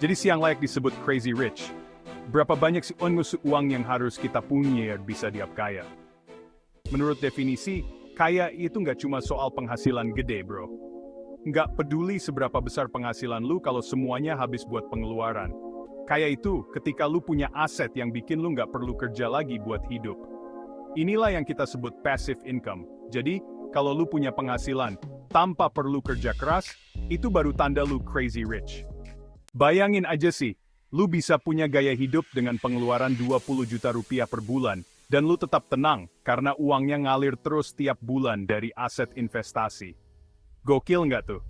Jadi siang layak disebut crazy rich. Berapa banyak sih uang yang harus kita punya bisa diap kaya? Menurut definisi, kaya itu nggak cuma soal penghasilan gede, bro. Nggak peduli seberapa besar penghasilan lu kalau semuanya habis buat pengeluaran. Kaya itu ketika lu punya aset yang bikin lu nggak perlu kerja lagi buat hidup. Inilah yang kita sebut passive income. Jadi, kalau lu punya penghasilan tanpa perlu kerja keras, itu baru tanda lu crazy rich. Bayangin aja sih, lu bisa punya gaya hidup dengan pengeluaran 20 juta rupiah per bulan, dan lu tetap tenang karena uangnya ngalir terus tiap bulan dari aset investasi. Gokil nggak tuh?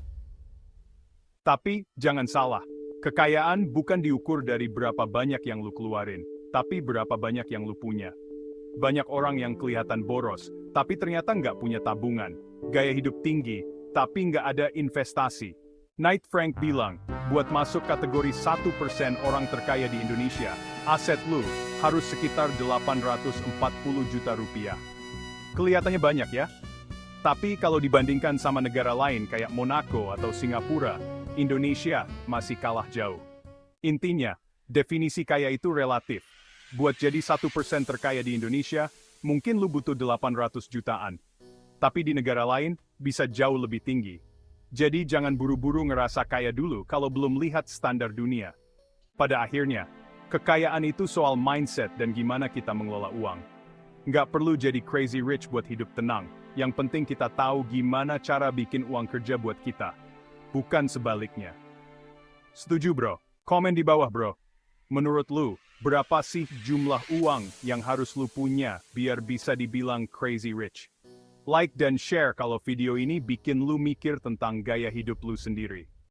Tapi, jangan salah, kekayaan bukan diukur dari berapa banyak yang lu keluarin, tapi berapa banyak yang lu punya. Banyak orang yang kelihatan boros, tapi ternyata nggak punya tabungan, gaya hidup tinggi, tapi nggak ada investasi. Knight Frank bilang, buat masuk kategori 1% orang terkaya di Indonesia, aset lu harus sekitar 840 juta rupiah. Kelihatannya banyak ya? Tapi kalau dibandingkan sama negara lain kayak Monaco atau Singapura, Indonesia masih kalah jauh. Intinya, definisi kaya itu relatif. Buat jadi 1% terkaya di Indonesia, mungkin lu butuh 800 jutaan. Tapi di negara lain, bisa jauh lebih tinggi. Jadi jangan buru-buru ngerasa kaya dulu kalau belum lihat standar dunia. Pada akhirnya, kekayaan itu soal mindset dan gimana kita mengelola uang. Nggak perlu jadi crazy rich buat hidup tenang. Yang penting kita tahu gimana cara bikin uang kerja buat kita. Bukan sebaliknya. Setuju bro? Komen di bawah bro. Menurut lu, berapa sih jumlah uang yang harus lu punya biar bisa dibilang crazy rich? Like dan share kalau video ini bikin lu mikir tentang gaya hidup lu sendiri.